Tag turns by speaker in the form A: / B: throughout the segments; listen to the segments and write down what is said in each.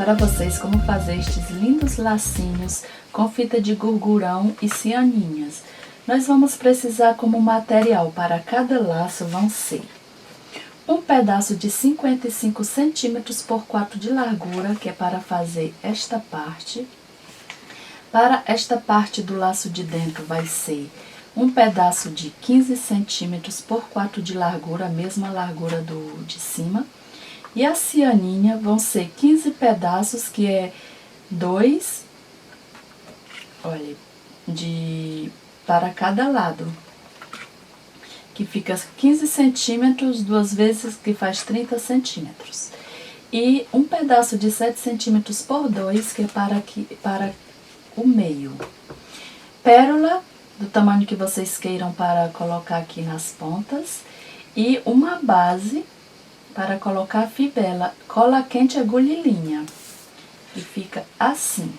A: para vocês como fazer estes lindos lacinhos com fita de gurgurão e sianinhas. Nós vamos precisar como material para cada laço vão ser um pedaço de 55 centímetros por 4 de largura, que é para fazer esta parte. Para esta parte do laço de dentro vai ser um pedaço de 15 centímetros por 4 de largura, a mesma largura do de cima. E a sianinha vão ser 15 pedaços, que é 2, olha, para cada lado. Que fica 15 centímetros, 2 vezes, que faz 30 centímetros. E um pedaço de 7 centímetros por 2, que é para o meio. Pérola, do tamanho que vocês queiram para colocar aqui nas pontas. E uma base para colocar a fivela, cola quente, agulha e linha. E fica assim.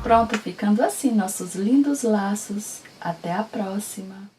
A: Pronto, ficando assim nossos lindos laços. Até a próxima!